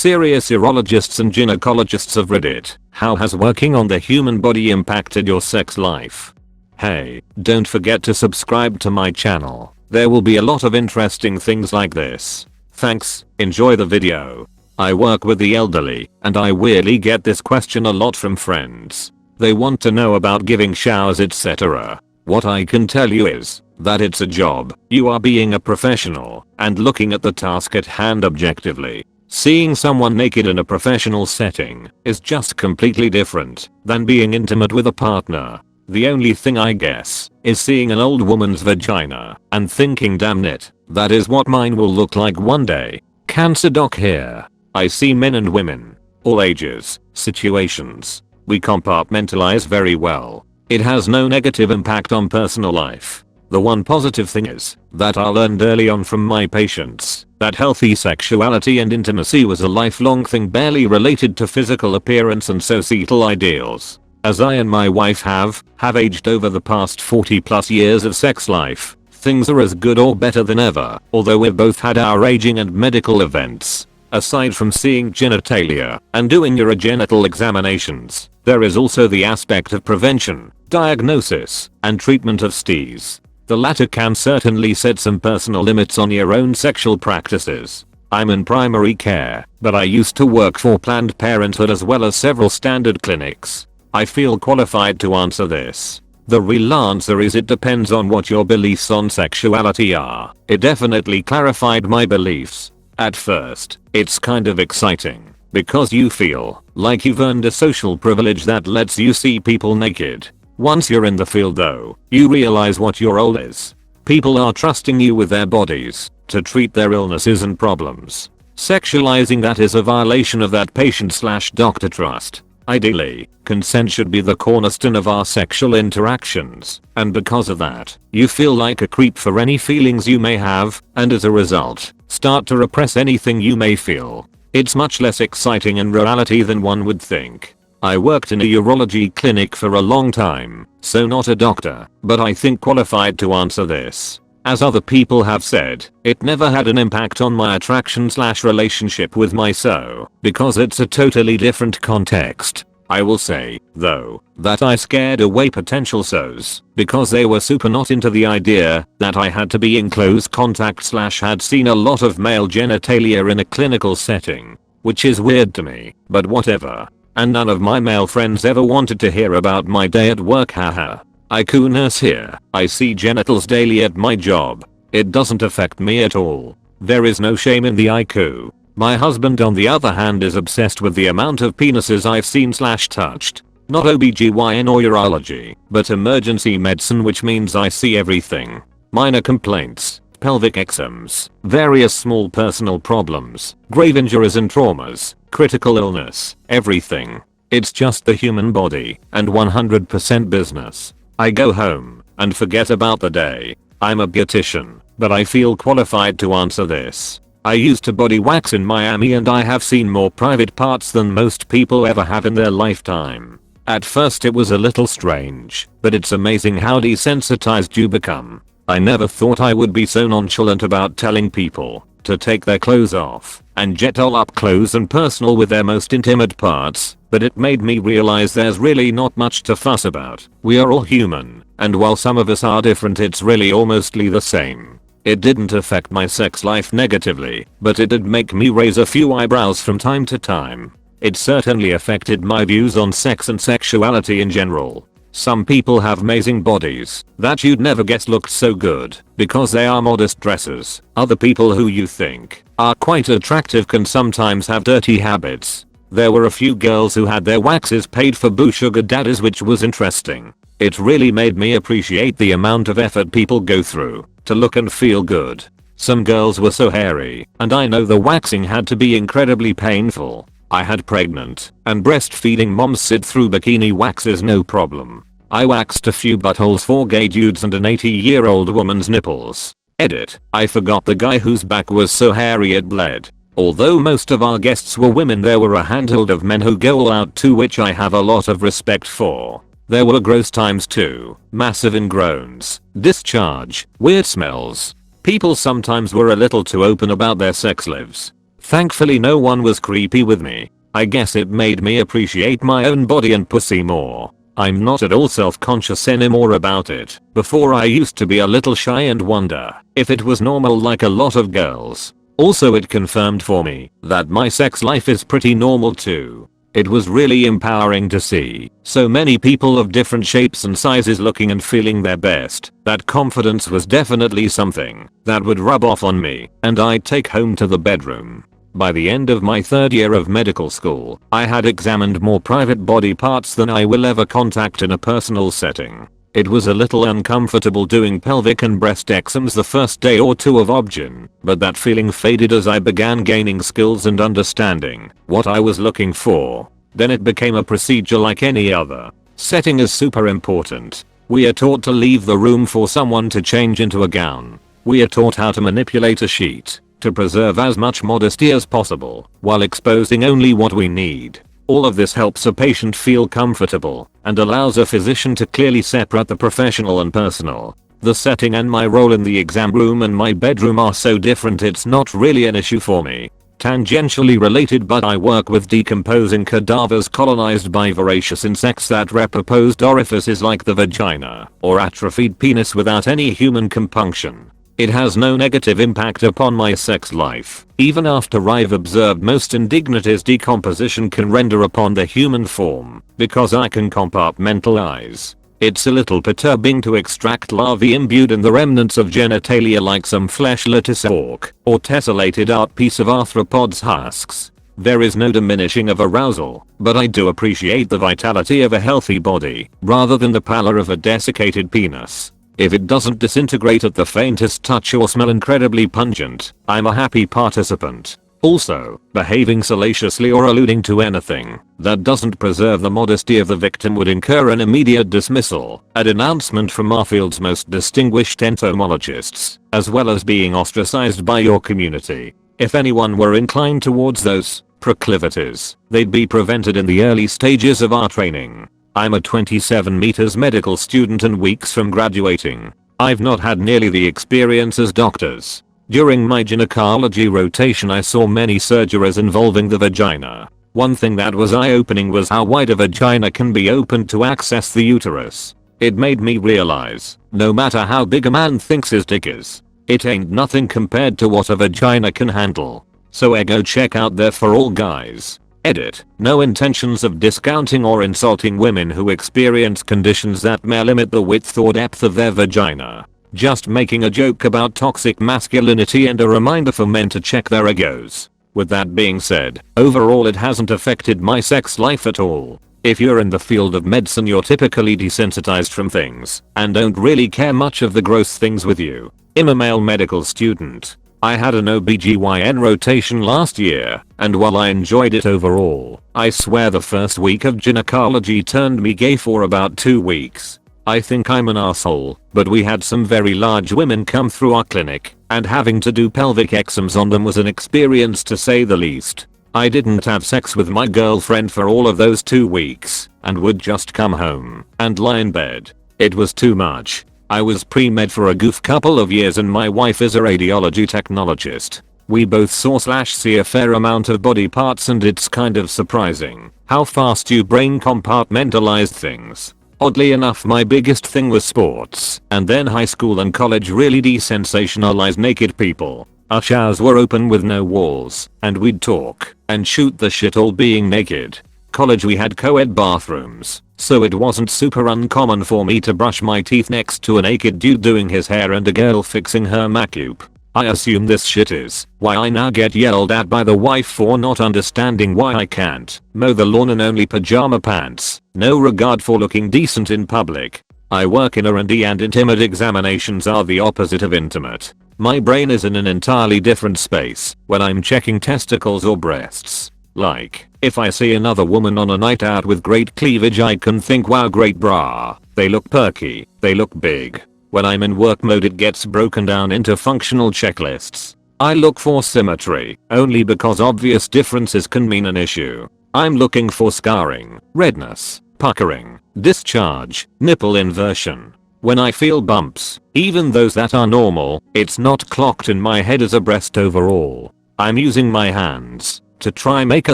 serious urologists and gynecologists of Reddit, how has working on the human body impacted your sex life? Hey, don't forget to subscribe to my channel. There will be a lot of interesting things like this. Thanks, enjoy the video. I work with the elderly, and I weirdly get this question a lot from friends. They want to know about giving showers, etc. What I can tell you is that it's a job. You are being a professional and looking at the task at hand objectively. Seeing someone naked in a professional setting is just completely different than being intimate with a partner. The only thing I guess is seeing an old woman's vagina and thinking, damn it, that is what mine will look like one day. Cancer doc here. I see men and women, all ages, situations. We compartmentalize very well. It has no negative impact on personal life. The one positive thing is that I learned early on from my patients that healthy sexuality and intimacy was a lifelong thing barely related to physical appearance and societal ideals. As I and my wife have aged over the past 40+ years of sex life, things are as good or better than ever, although we've both had our aging and medical events. Aside from seeing genitalia and doing urogenital examinations, there is also the aspect of prevention, diagnosis, and treatment of STIs. The latter can certainly set some personal limits on your own sexual practices. I'm in primary care, but I used to work for Planned Parenthood as well as several standard clinics. I feel qualified to answer this. The real answer is it depends on what your beliefs on sexuality are. It definitely clarified my beliefs. At first, it's kind of exciting because you feel like you've earned a social privilege that lets you see people naked. Once you're in the field though, you realize what your role is. People are trusting you with their bodies to treat their illnesses and problems. Sexualizing that is a violation of that patient/doctor trust. Ideally, consent should be the cornerstone of our sexual interactions, and because of that, you feel like a creep for any feelings you may have, and as a result, start to repress anything you may feel. It's much less exciting in reality than one would think. I worked in a urology clinic for a long time, so not a doctor, but I think qualified to answer this. As other people have said, it never had an impact on my attraction/relationship with my so, because it's a totally different context. I will say, though, that I scared away potential so's, because they were super not into the idea that I had to be in close contact/had seen a lot of male genitalia in a clinical setting. Which is weird to me, but whatever. And none of my male friends ever wanted to hear about my day at work, haha. IQ nurse here. I see genitals daily at my job. It doesn't affect me at all. There is no shame in the IQ. My husband on the other hand is obsessed with the amount of penises I've seen/touched. Not OBGYN or urology, but emergency medicine, which means I see everything. Minor complaints, pelvic eczems, various small personal problems, grave injuries and traumas, critical illness, everything. It's just the human body, and 100% business. I go home and forget about the day. I'm a beautician, but I feel qualified to answer this. I used to body wax in Miami and I have seen more private parts than most people ever have in their lifetime. At first it was a little strange, but it's amazing how desensitized you become. I never thought I would be so nonchalant about telling people to take their clothes off and get all up close and personal with their most intimate parts, but it made me realize there's really not much to fuss about. We are all human, and while some of us are different, it's really almostly the same. It didn't affect my sex life negatively, but it did make me raise a few eyebrows from time to time. It certainly affected my views on sex and sexuality in general. Some people have amazing bodies that you'd never guess looked so good because they are modest dressers. Other people who you think are quite attractive can sometimes have dirty habits. There were a few girls who had their waxes paid for boo sugar daddies, which was interesting. It really made me appreciate the amount of effort people go through to look and feel good. Some girls were so hairy, and I know the waxing had to be incredibly painful. I had pregnant and breastfeeding moms sit through bikini waxes no problem. I waxed a few buttholes for gay dudes and an 80-year-old woman's nipples. Edit. I forgot the guy whose back was so hairy it bled. Although most of our guests were women, there were a handful of men who go all out too, which I have a lot of respect for. There were gross times too. Massive ingrowns, discharge, weird smells. People sometimes were a little too open about their sex lives. Thankfully no one was creepy with me. I guess it made me appreciate my own body and pussy more. I'm not at all self-conscious anymore about it. Before I used to be a little shy and wonder if it was normal like a lot of girls. Also it confirmed for me that my sex life is pretty normal too. It was really empowering to see so many people of different shapes and sizes looking and feeling their best. That confidence was definitely something that would rub off on me and I'd take home to the bedroom. By the end of my 3rd year of medical school, I had examined more private body parts than I will ever contact in a personal setting. It was a little uncomfortable doing pelvic and breast exams the first day or two of obgyn, but that feeling faded as I began gaining skills and understanding what I was looking for. Then it became a procedure like any other. Setting is super important. We are taught to leave the room for someone to change into a gown. We are taught how to manipulate a sheet to preserve as much modesty as possible while exposing only what we need. All of this helps a patient feel comfortable and allows a physician to clearly separate the professional and personal. The setting and my role in the exam room and my bedroom are so different it's not really an issue for me. Tangentially related, but I work with decomposing cadavers colonized by voracious insects that repurposed orifices like the vagina or atrophied penis without any human compunction. It has no negative impact upon my sex life, even after I've observed most indignities decomposition can render upon the human form, because I can compartmentalize. It's a little perturbing to extract larvae imbued in the remnants of genitalia like some fleshless orc or tessellated art piece of arthropod's husks. There is no diminishing of arousal, but I do appreciate the vitality of a healthy body rather than the pallor of a desiccated penis. If it doesn't disintegrate at the faintest touch or smell incredibly pungent, I'm a happy participant. Also, behaving salaciously or alluding to anything that doesn't preserve the modesty of the victim would incur an immediate dismissal, a denouncement from our field's most distinguished entomologists, as well as being ostracized by your community. If anyone were inclined towards those proclivities, they'd be prevented in the early stages of our training. I'm a 27 meters medical student and weeks from graduating. I've not had nearly the experience as doctors. During my gynecology rotation I saw many surgeries involving the vagina. One thing that was eye-opening was how wide a vagina can be opened to access the uterus. It made me realize, no matter how big a man thinks his dick is, it ain't nothing compared to what a vagina can handle. So go check out there for all guys. Edit. No intentions of discounting or insulting women who experience conditions that may limit the width or depth of their vagina. Just making a joke about toxic masculinity and a reminder for men to check their egos. With that being said, overall it hasn't affected my sex life at all. If you're in the field of medicine you're typically desensitized from things and don't really care much of the gross things with you. I'm a male medical student. I had an OBGYN rotation last year, and while I enjoyed it overall, I swear the first week of gynecology turned me gay for about 2 weeks. I think I'm an asshole, but we had some very large women come through our clinic, and having to do pelvic exams on them was an experience to say the least. I didn't have sex with my girlfriend for all of those 2 weeks, and would just come home and lie in bed. It was too much. I was pre-med for a goof couple of years and my wife is a radiology technologist. We both saw/see a fair amount of body parts and it's kind of surprising how fast you brain compartmentalized things. Oddly enough my biggest thing was sports, and then high school and college really desensationalized naked people. Our showers were open with no walls, and we'd talk and shoot the shit all being naked. College we had co-ed bathrooms, so it wasn't super uncommon for me to brush my teeth next to a naked dude doing his hair and a girl fixing her macup. I assume this shit is why I now get yelled at by the wife for not understanding why I can't mow the lawn in only pajama pants. No regard for looking decent in public. I work in R&D and intimate examinations are the opposite of intimate. My brain is in an entirely different space when I'm checking testicles or breasts. Like, if I see another woman on a night out with great cleavage I can think wow great bra, they look perky, they look big. When I'm in work mode it gets broken down into functional checklists. I look for symmetry, only because obvious differences can mean an issue. I'm looking for scarring, redness, puckering, discharge, nipple inversion. When I feel bumps, even those that are normal, it's not clocked in my head as a breast overall. I'm using my hands to try make a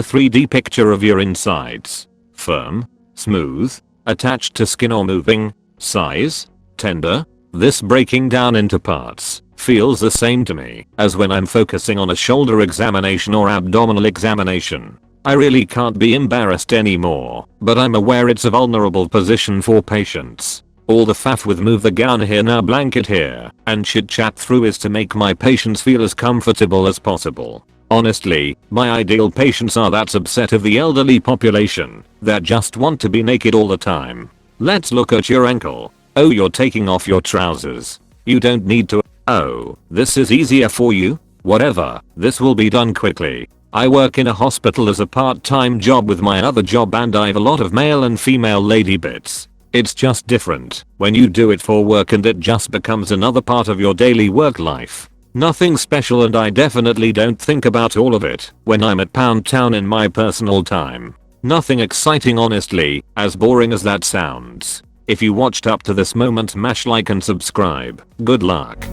3D picture of your insides. Firm, smooth, attached to skin or moving, size, tender. This breaking down into parts feels the same to me as when I'm focusing on a shoulder examination or abdominal examination. I really can't be embarrassed anymore, but I'm aware it's a vulnerable position for patients. All the faff with move the gown here now blanket here and chit chat through is to make my patients feel as comfortable as possible. Honestly, my ideal patients are that subset of the elderly population that just want to be naked all the time. Let's look at your ankle. Oh, you're taking off your trousers. You don't need to. Oh, this is easier for you? Whatever, this will be done quickly. I work in a hospital as a part-time job with my other job and I've a lot of male and female lady bits. It's just different when you do it for work and it just becomes another part of your daily work life. Nothing special and I definitely don't think about all of it when I'm at Pound Town in my personal time. Nothing exciting honestly, as boring as that sounds. If you watched up to this moment, mash like and subscribe. Good luck.